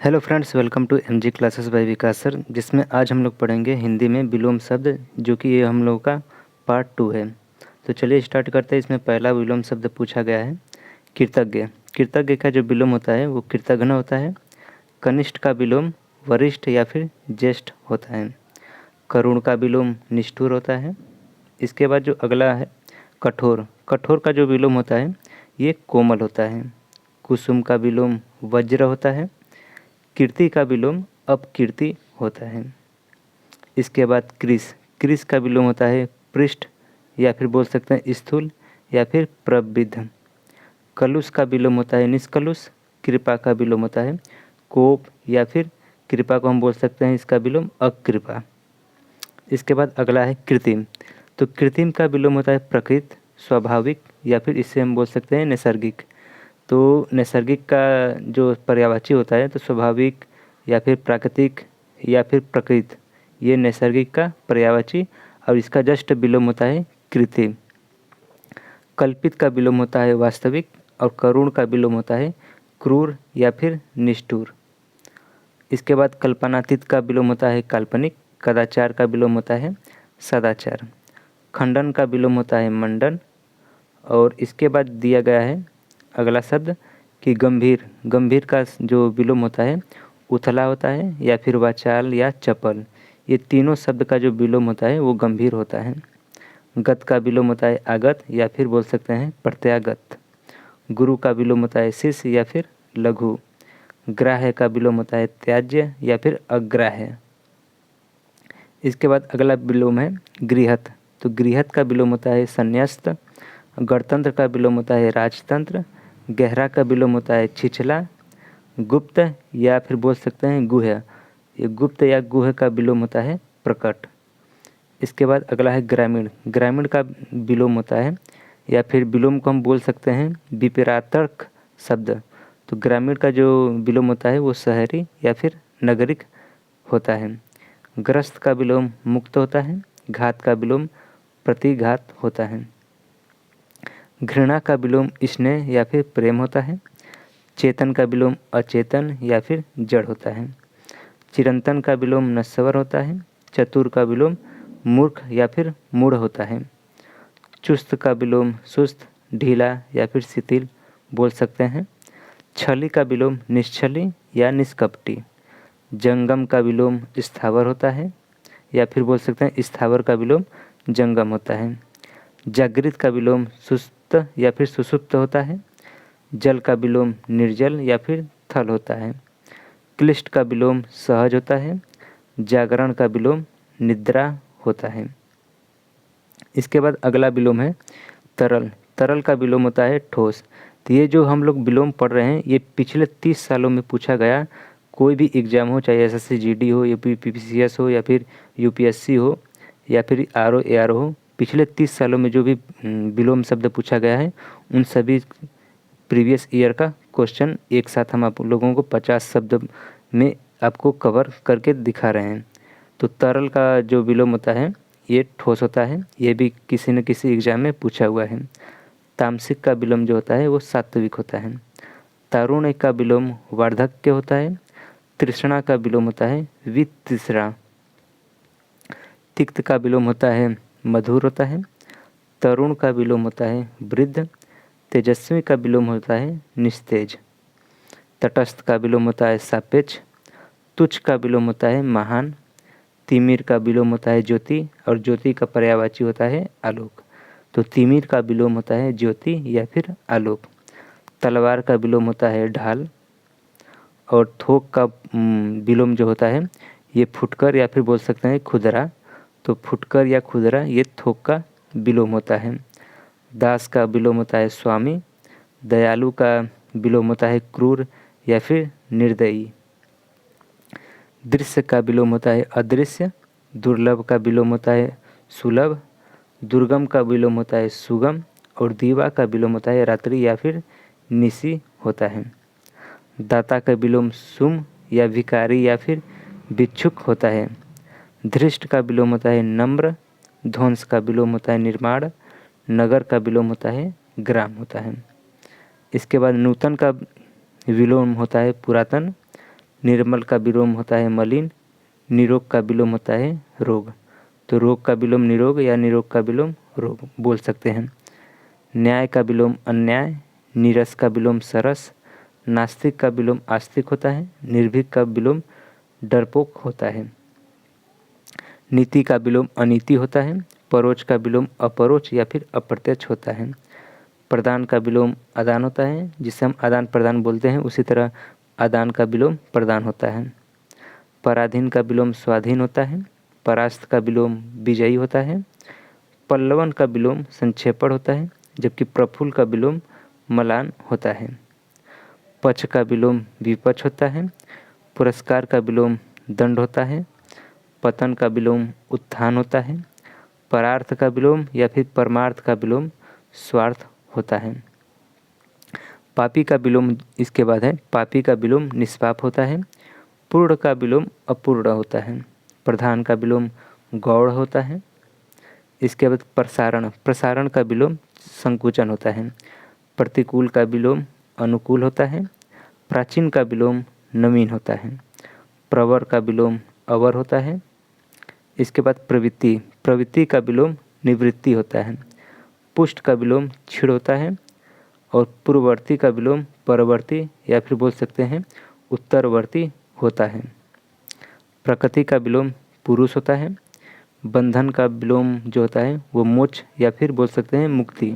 Hello friends, welcome to MG classes by Vikas sir, जिसमें आज हम लोग पढ़ेंगे हिंदी में विलोम शब्द, जो कि ये हम लोगों का पार्ट 2 है। तो चलिए स्टार्ट करते हैं। इसमें पहला विलोम शब्द पूछा गया है कृतज्ञ। कृतज्ञ का जो विलोम होता है वो कृतघ्न होता है। कनिष्ठ का विलोम वरिष्ठ या फिर ज्येष्ठ होता है। करुण का विलोम निष्ठुर होता है। इसके बाद जो अगला है कठोर। कठोर का जो विलोम होता है ये कोमल होता है। कुसुम का विलोम वज्र होता है। कीर्ति का विलोम अपकीर्ति होता है। इसके बाद कृश। कृश का विलोम होता है पृष्ठ या फिर बोल सकते हैं स्थूल या फिर प्रविध। कलुष का विलोम होता है निष्कलुष। कृपा का विलोम होता है कोप या फिर कृपा को हम बोल सकते हैं इसका विलोम अकृपा। इसके बाद अगला है कृत्रिम। तो कृत्रिम का विलोम होता है प्रकृत, स्वाभाविक या फिर इससे हम बोल सकते हैं नैसर्गिक। तो नैसर्गिक का जो पर्यायवाची होता है तो स्वाभाविक या फिर प्राकृतिक या फिर प्रकृत, ये नैसर्गिक का पर्यायवाची और इसका जस्ट विलोम होता है कृत्रिम। कल्पित का विलोम होता है वास्तविक और करुण का विलोम होता है क्रूर या फिर निष्ठुर। इसके बाद कल्पनातीत का विलोम होता है काल्पनिक। कदाचार का विलोम होता है सदाचार। खंडन का विलोम होता है मंडन। और इसके बाद दिया गया है अगला शब्द कि गंभीर। गंभीर का जो विलोम होता है उथला होता है या फिर वाचाल या चपल। ये तीनों शब्द का जो विलोम होता है वो गंभीर होता है। गत का विलोम होता है आगत या फिर बोल सकते हैं प्रत्यागत। गुरु का विलोम होता है शिष्य या फिर लघु। ग्राह्य का विलोम होता है त्याज्य या फिर अग्राह्य। इसके बाद अगला विलोम है गृहस्थ। तो गृहस्थ का विलोम होता है संन्यास्त। गणतंत्र का विलोम होता है राजतंत्र। गहरा का विलोम होता है छिछला। गुप्त या फिर बोल सकते हैं गुह्य। ये गुप्त या गुह्य का विलोम होता है प्रकट। इसके बाद अगला है ग्रामीण। ग्रामीण का विलोम होता है या फिर विलोम को हम बोल सकते हैं विपरीतार्थक शब्द। तो ग्रामीण का जो विलोम होता है वो शहरी या फिर नगरिक होता है। ग्रस्त का विलोम मुक्त होता है। घात का विलोम प्रतिघात होता है। घृणा का विलोम स्नेह या फिर प्रेम होता है। चेतन का विलोम अचेतन या फिर जड़ होता है। चिरंतन का विलोम नश्वर होता है। चतुर का विलोम मूर्ख या फिर मूढ़ होता है। चुस्त का विलोम सुस्त, ढीला या फिर शिथिल बोल सकते हैं। छली का विलोम निश्छली या निष्कपटी। जंगम का विलोम स्थावर होता है या फिर बोल सकते हैं स्थावर का विलोम जंगम होता है। जागृत का विलोम सुस्त या फिर सुषुप्त होता है। जल का विलोम निर्जल या फिर थल होता है। क्लिष्ट का विलोम सहज होता है। जागरण का विलोम निद्रा होता है। इसके बाद अगला विलोम है तरल। तरल का विलोम होता है ठोस। तो ये जो हम लोग विलोम पढ़ रहे हैं ये पिछले 30 सालों में पूछा गया कोई भी एग्ज़ाम हो, चाहे एसएससी जीडी हो या फिर पीपीसीएस हो या फिर यूपीएससी हो या फिर आरओ एआरओ हो, पिछले 30 सालों में जो भी विलोम शब्द पूछा गया है उन सभी प्रीवियस ईयर का क्वेश्चन एक साथ हम आप लोगों को 50 शब्द में आपको कवर करके दिखा रहे हैं। तो तरल का जो विलोम होता है ये ठोस होता है, ये भी किसी न किसी एग्जाम में पूछा हुआ है। तामसिक का विलोम जो होता है वो सात्विक होता है। तारुण्य का विलोम वार्धक्य होता है। तृष्णा का विलोम होता है वितृष्णा। तिक्त का विलोम होता है मधुर होता है। तरुण का विलोम होता है वृद्ध। तेजस्वी का विलोम होता है निस्तेज। तटस्थ का विलोम होता है सापेक्ष। तुच्छ का विलोम होता है महान। तिमिर का विलोम होता है ज्योति और ज्योति का पर्यायवाची होता है आलोक। तो तिमिर का विलोम होता है ज्योति या फिर आलोक। तलवार का विलोम होता है ढाल। और थोक का विलोम जो होता है ये फुटकर या फिर बोल सकते हैं खुदरा। तो फुटकर या खुदरा ये थोक का विलोम होता है। दास का विलोम होता है स्वामी। दयालु का विलोम होता है क्रूर या फिर निर्दयी। दृश्य का विलोम होता है अदृश्य। दुर्लभ का विलोम होता है सुलभ। दुर्गम का विलोम होता है सुगम। और दीवा का विलोम होता है रात्रि या फिर निशी होता है। दाता का विलोम सुम या भिखारी या फिर भिक्षुक होता है। धृष्ट का विलोम होता है नम्र। ध्वंस का विलोम होता है निर्माण। नगर का विलोम होता है ग्राम होता है। इसके बाद नूतन का विलोम होता है पुरातन। निर्मल का विलोम होता है मलिन, निरोग का विलोम होता है रोग। तो रोग का विलोम निरोग या निरोग का विलोम रोग बोल सकते हैं। न्याय का विलोम अन्याय, नीरस का विलोम सरस, नास्तिक का विलोम आस्तिक होता है, निर्भीक का विलोम डरपोक होता है। नीति का विलोम अनीति होता है, परोक्ष का विलोम अपरोक्ष या फिर अप्रत्यक्ष होता है। प्रदान का विलोम आदान होता है, जिसे हम आदान प्रदान बोलते हैं, उसी तरह आदान का विलोम प्रदान होता है। पराधीन का विलोम स्वाधीन होता है, परास्त का विलोम विजयी होता है, पल्लवन का विलोम संक्षेपण होता है, जबकि प्रफुल्ल का विलोम मलान होता है। पक्ष का विलोम विपक्ष होता है, पुरस्कार का विलोम दंड होता है, पतन का विलोम उत्थान होता है, परार्थ का विलोम या फिर परमार्थ का विलोम स्वार्थ होता है। पापी का विलोम इसके बाद है, पापी का विलोम निष्पाप होता है, पूर्ण का विलोम अपूर्ण होता है, प्रधान का विलोम गौड़ होता है। इसके बाद प्रसारण, प्रसारण का विलोम संकुचन होता है, प्रतिकूल का विलोम अनुकूल होता है, प्राचीन का विलोम नवीन होता है, प्रवर का विलोम अवर होता है। इसके बाद प्रवृत्ति, प्रवृत्ति का विलोम निवृत्ति होता है, पुष्ट का विलोम छिड़ होता है, और पूर्ववर्ती का विलोम परवर्ती या फिर बोल सकते हैं उत्तरवर्ती होता है। प्रकृति का विलोम पुरुष होता है, बंधन का विलोम जो होता है वो मोक्ष या फिर बोल सकते हैं मुक्ति,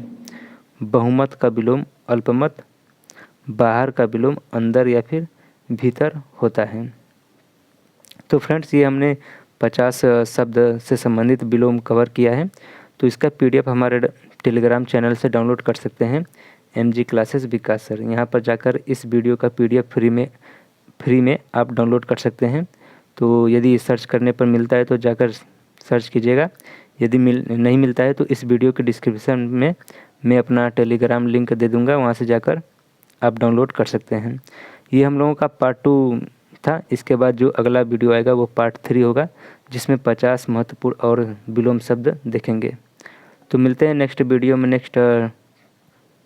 बहुमत का विलोम अल्पमत, बाहर का विलोम अंदर या फिर भीतर होता है। तो फ्रेंड्स, ये हमने 50 शब्द से संबंधित विलोम कवर किया है। तो इसका PDF हमारे टेलीग्राम चैनल से डाउनलोड कर सकते हैं, MG क्लासेस विकास सर। यहाँ पर जाकर इस वीडियो का PDF फ्री में आप डाउनलोड कर सकते हैं। तो यदि सर्च करने पर मिलता है तो जाकर सर्च कीजिएगा, यदि नहीं मिलता है तो इस वीडियो के डिस्क्रिप्शन में मैं अपना टेलीग्राम लिंक दे दूँगा, वहाँ से जाकर आप डाउनलोड कर सकते हैं। ये हम लोगों का पार्ट 2 था। इसके बाद जो अगला वीडियो आएगा वो पार्ट 3 होगा, जिसमें 50 महत्वपूर्ण और विलोम शब्द देखेंगे। तो मिलते हैं नेक्स्ट वीडियो में नेक्स्ट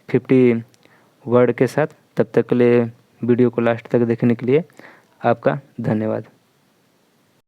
50 वर्ड के साथ। तब तक के लिए वीडियो को लास्ट तक देखने के लिए आपका धन्यवाद।